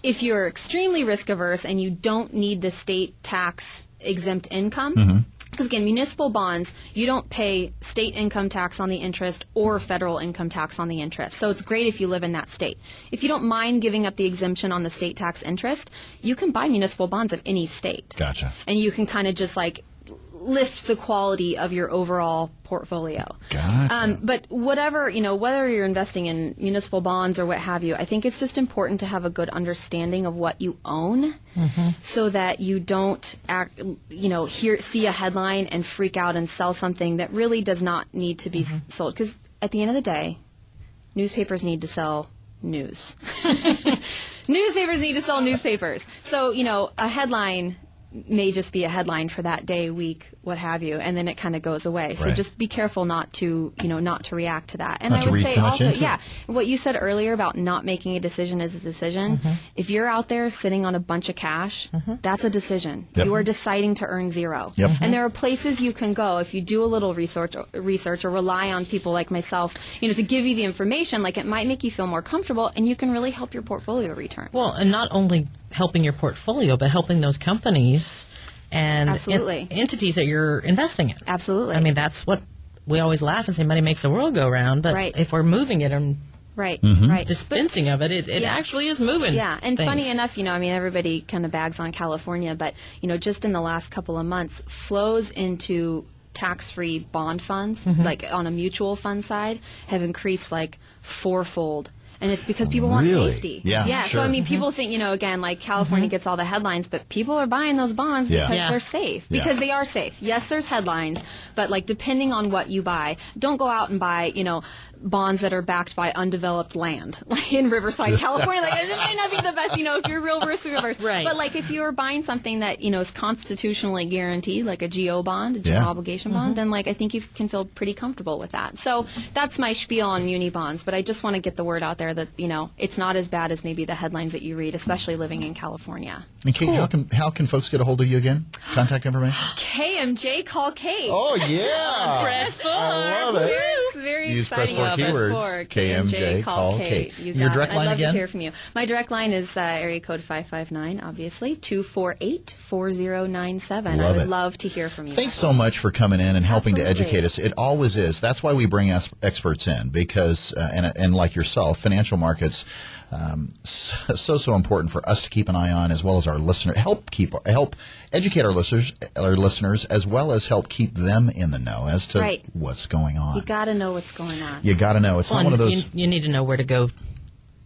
If you're extremely risk averse and you don't need the state tax exempt income. Because again, municipal bonds, you don't pay state income tax on the interest or federal income tax on the interest. So it's great if you live in that state. If you don't mind giving up the exemption on the state tax interest, you can buy municipal bonds of any state. Gotcha. And you can kind of just like lift the quality of your overall portfolio. Gotcha. But whatever, whether you're investing in municipal bonds or what have you, I think it's just important to have a good understanding of what you own so that you don't see a headline and freak out and sell something that really does not need to be sold. Because at the end of the day, newspapers need to sell news. Newspapers need to sell newspapers. So, a headline may just be a headline for that day, week, what have you, and then it kind of goes away. So just be careful not to react to that. And not I would say also, into what you said earlier about not making a decision is a decision. If you're out there sitting on a bunch of cash, that's a decision. Yep. You are deciding to earn zero. Yep. And there are places you can go if you do a little research or rely on people like myself, to give you the information. Like it might make you feel more comfortable, and you can really help your portfolio return. Well, and not only helping your portfolio, but helping those companies and entities that you're investing in. Absolutely. I mean, that's what we always laugh and say money makes the world go round, but if we're moving it and dispensing of it, it actually is moving. Yeah, and things. funny enough, everybody kind of bags on California, but, just in the last couple of months, flows into tax-free bond funds, like on a mutual fund side, have increased like fourfold. And it's because people want safety. Yeah, sure. So, people think, again, like California gets all the headlines, but people are buying those bonds because they're safe. Because they are safe. Yes, there's headlines, but, like, depending on what you buy, don't go out and buy, bonds that are backed by undeveloped land, like in Riverside, California. Like, it might not be the best, if you're real risk averse. Right. But, like, if you're buying something that, is constitutionally guaranteed, like a GO bond, a general obligation bond, then, like, I think you can feel pretty comfortable with that. So that's my spiel on muni bonds. But I just want to get the word out there that, it's not as bad as maybe the headlines that you read, especially living in California. And Kate, how can folks get a hold of you again? Contact information? KMJ, call Kate. Oh, yeah. Press 4. I love it. It's very Use exciting. press 4 keywords. KMJ, call Kate. Your direct line I'd love again? to hear from you. My direct line is area code 559, obviously, 248-4097. I would love to hear from you. Thanks so much for coming in and helping to educate us. It always is. That's why we bring experts in, because, and like yourself, financial markets, so important for us to keep an eye on, as well as our listeners. Help educate our listeners, as well as help keep them in the know as to what's going on. You got to know what's going on. You got to know. It's not one of those. You need to know where to go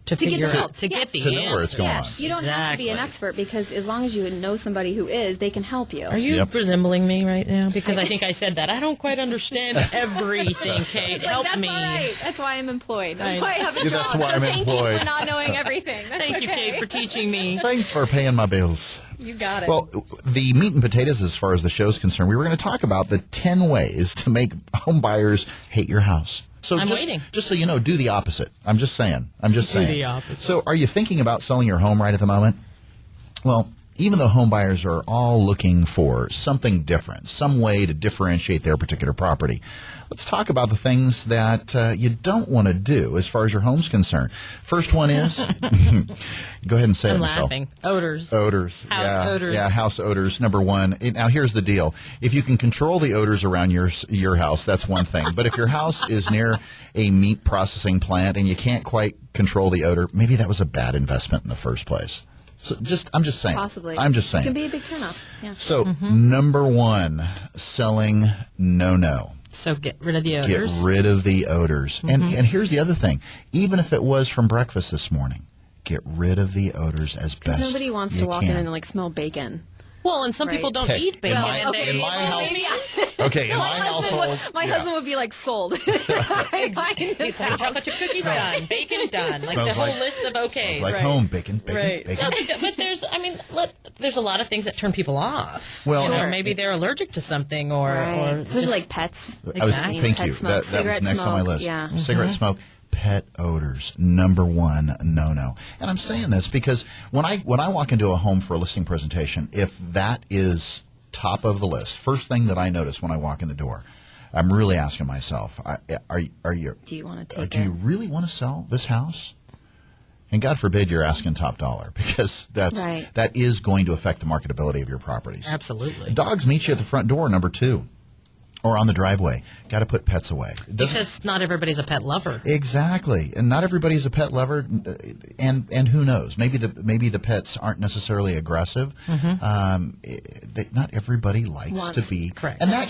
to figure out to get the to know where it's going on. You don't have to be an expert, because as long as you know somebody who is, they can help you. Are you resembling me right now? Because I think I said that. I don't quite understand everything, Kate. Help that's me. All right. That's why I'm employed. That's why I have a job. That's why I'm Thank employed. you for not knowing everything. Thank you, Kate, for teaching me. Thanks for paying my bills. You got it. Well, the meat and potatoes, as far as the show's concerned, we were going to talk about the 10 ways to make home buyers hate your house. So waiting. Just so you know, do the opposite. I'm just saying. Do the opposite. So are you thinking about selling your home right at the moment? Well, even though home buyers are all looking for something different, some way to differentiate their particular property, let's talk about the things that you don't want to do as far as your home's concerned. First one is, go ahead and say it, Michelle. I'm laughing. Odors. Odors. House odors. Yeah, house odors, number one. Now, here's the deal. If you can control the odors around your house, that's one thing. But if your house is near a meat processing plant and you can't quite control the odor, maybe that was a bad investment in the first place. So I'm just saying. Possibly. I'm just saying. It can be a big turnoff. Yeah. So, number one, selling no. So get rid of the odors. Get rid of the odors. And here's the other thing. Even if it was from breakfast this morning, get rid of the odors as best Nobody wants to walk in and, like, smell bacon. Well, and some people don't eat bacon. In my household, my husband would be like, sold. Exactly. Chocolate chip cookies done, bacon done, like the whole list of okays. Like home bacon, bacon. But there's a lot of things that turn people off. Well, maybe they're allergic to something, or especially like pets. Exactly. Thank you. Smoke, that was next smoke, on my list. Yeah. Cigarette smoke. Pet odors, number one no-no. And I'm saying this because when I walk into a home for a listing presentation, if that is top of the list, first thing that I notice when I walk in the door, I'm really asking myself, are you? Do you want to take? Do you really want to sell this house? And God forbid you're asking top dollar, because that is going to affect the marketability of your properties. Absolutely. Dogs meet you at the front door, number two. Or on the driveway. Got to put pets away. Because not everybody's a pet lover. Exactly. And not everybody's a pet lover, and who knows? Maybe the pets aren't necessarily aggressive. Not everybody likes to be. Correct. And that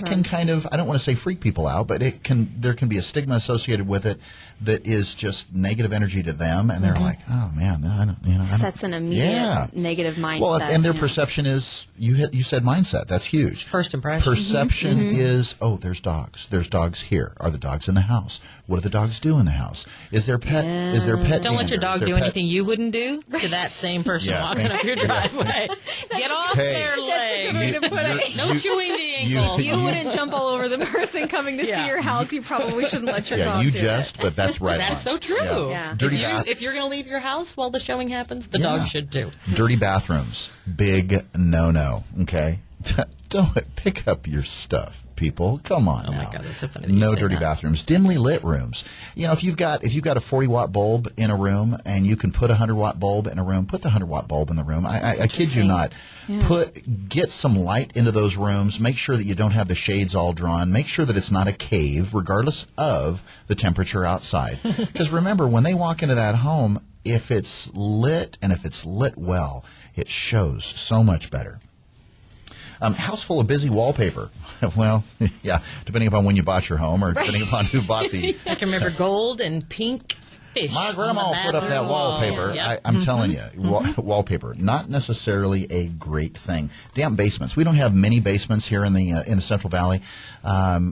can kind of, I don't want to say freak people out, but there can be a stigma associated with it that is just negative energy to them, and they're like, oh man, I don't. Sets an immediate negative mindset. Well, and their perception is, you said mindset. That's huge. First impression. Perception is, there's dogs. There's dogs here. Are the dogs in the house? What do the dogs do in the house? Is there pet? Yeah. Is there pet? Don't let your dog do anything you wouldn't do to that same person walking up your driveway. Get off their leg. No chewing the ankle. You wouldn't jump all over the person coming to see your house. You probably shouldn't let your dog do it. But that's right. That's so true. Yeah. If you're going to leave your house while the showing happens, the dog should too. Dirty bathrooms, big no-no. Okay, don't pick up your stuff. People, come on now. Oh my God, that's so funny. No dirty bathrooms. Dimly lit rooms. If you've got a 40-watt bulb in a room and you can put a 100-watt bulb in a room, put the 100-watt bulb in the room. I kid you not. Yeah. Get some light into those rooms. Make sure that you don't have the shades all drawn. Make sure that it's not a cave, regardless of the temperature outside. Because remember, when they walk into that home, if it's lit and if it's lit well, it shows so much better. House full of busy wallpaper. Well, yeah, depending upon when you bought your home or depending upon who bought the... I can remember gold and pink fish. My grandma put up that wallpaper. Yep. I'm telling you, wallpaper, not necessarily a great thing. Damp basements. We don't have many basements here in the Central Valley.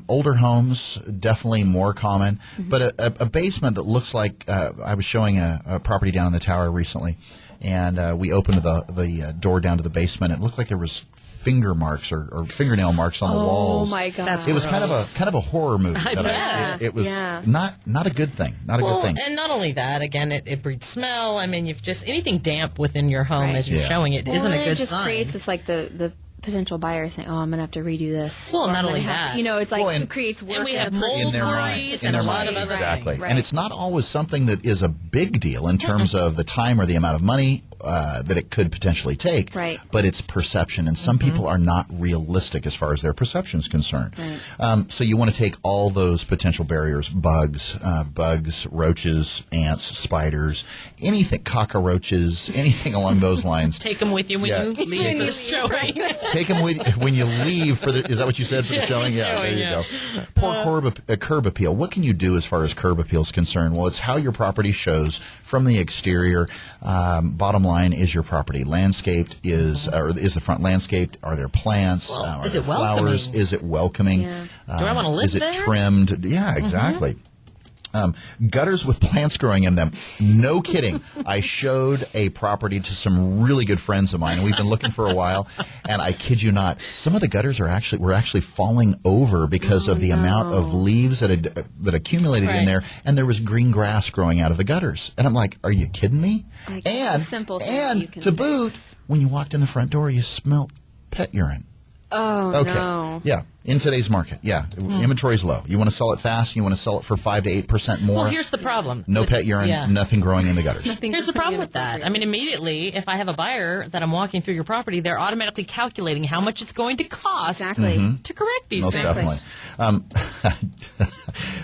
Older homes, definitely more common. But a basement that looks like... I was showing a property down in the tower recently, and we opened the door down to the basement. It looked like there was finger marks or fingernail marks on the walls. Oh my God! It was kind of a horror movie. It was not a good thing. Not a good thing. And not only that, again, it breeds smell. I mean, you've just anything damp within your home as you're showing it isn't a good sign. It just creates it's like the potential buyer saying, "Oh, I'm going to have to redo this." Well, not only that, it's like it creates work. And we have mold worries and a lot of other exactly. things. And it's not always something that is a big deal in terms of the time or the amount of money that it could potentially take. Right. But it's perception, and some people are not realistic as far as their perception is concerned. Right. So you want to take all those potential barriers: bugs, roaches, ants, spiders, anything, cockroaches, anything along those lines. Take them with you when you leave for the showing. Take them with when you leave for the. Is that what you said for the showing? Yeah, there you go. Poor curb appeal. What can you do as far as curb appeal is concerned? Well, it's how your property shows from the exterior. Bottom line is your property landscaped? Is the front landscaped? Are there plants? Is it flowers? welcoming? Is it welcoming? Yeah. Do I want to live Is it there? trimmed? Yeah, exactly. Gutters with plants growing in them. No kidding. I showed a property to some really good friends of mine, and we've been looking for a while. And I kid you not, some of the gutters were actually falling over because of the amount of leaves that accumulated in there, and there was green grass growing out of the gutters. And I'm like, are you kidding me? Like, and simple thing you can to boot, when you walked in the front door, you smelled pet urine. Oh, okay. no. Yeah. In today's market, inventory's low. You want to sell it fast. You want to sell it for 5 to 8% more. Well, here's the problem. No pet urine, nothing growing in the gutters. Here's the problem with that. I mean, immediately, if I have a buyer that I'm walking through your property, they're automatically calculating how much it's going to cost to correct these Most things. Definitely.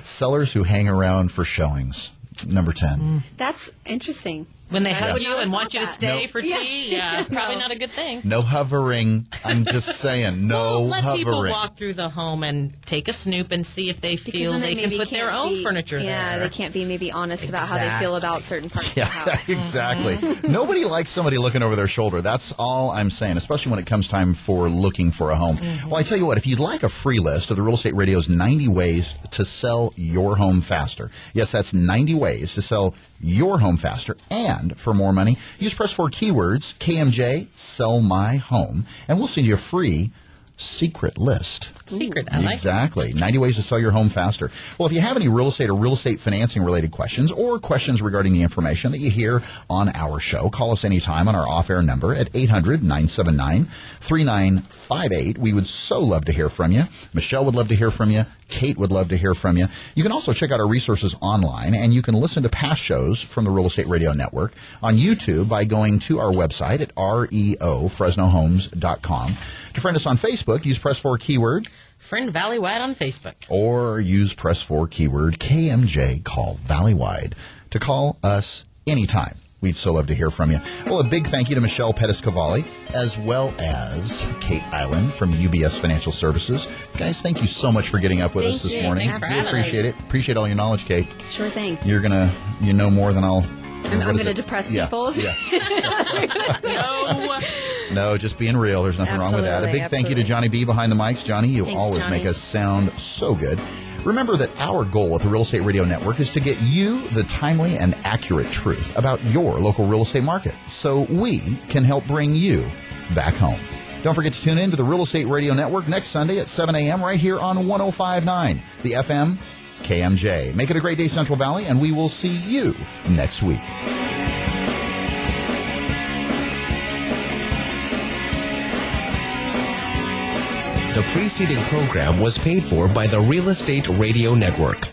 Sellers who hang around for showings. Number 10. That's interesting. When they hug would you not and have want you to thought stay that. for tea, Yeah. probably No. not a good thing. No hovering. I'm just saying, no Well, let hovering. people walk through the home and take a snoop and see if they feel then they can maybe put their can't own be- furniture Yeah, there. they can't be maybe honest about how they feel about certain parts of the Yeah, house. exactly. Nobody likes somebody looking over their shoulder. That's all I'm saying, especially when it comes time for looking for a home. Well, I tell you what, if you'd like a free list of the Real Estate Radio's 90 ways to sell your home faster. Yes, that's 90 ways to sell your home faster and for more money. Use press 4 keywords, KMJ, sell my home, and we'll send you a free secret list. Secret, I like it. Exactly. 90 ways to sell your home faster. Well, if you have any real estate or real estate financing related questions or questions regarding the information that you hear on our show, call us anytime on our off-air number at 800-979-3958. We would so love to hear from you. Michelle would love to hear from you. Kate would love to hear from you. You can also check out our resources online, and you can listen to past shows from the Real Estate Radio Network on YouTube by going to our website at reofresnohomes.com. To friend us on Facebook, use press 4 keyword Friend Valleywide on Facebook. or use press 4 keyword KMJ, call Valleywide to call us anytime. We'd so love to hear from you. Well, a big thank you to Michelle Pettis-Cavalli as well as Kate Island from UBS Financial Services. Guys, thank you so much for getting up with us this you. morning. Thanks for We having appreciate us. it. Appreciate all your knowledge, Kate. Sure thing. You know more than I'll. I'm what is going to it? depress Yeah, people. Yeah. No. No, just being real. There's nothing wrong with that. A big thank you to Johnny B behind the mics. Johnny, you Thanks, always Johnny. make us sound so good. Remember that our goal at the Real Estate Radio Network is to get you the timely and accurate truth about your local real estate market so we can help bring you back home. Don't forget to tune in to the Real Estate Radio Network next Sunday at 7 a.m. right here on 105.9, the FM KMJ. Make it a great day, Central Valley, and we will see you next week. The preceding program was paid for by the Real Estate Radio Network.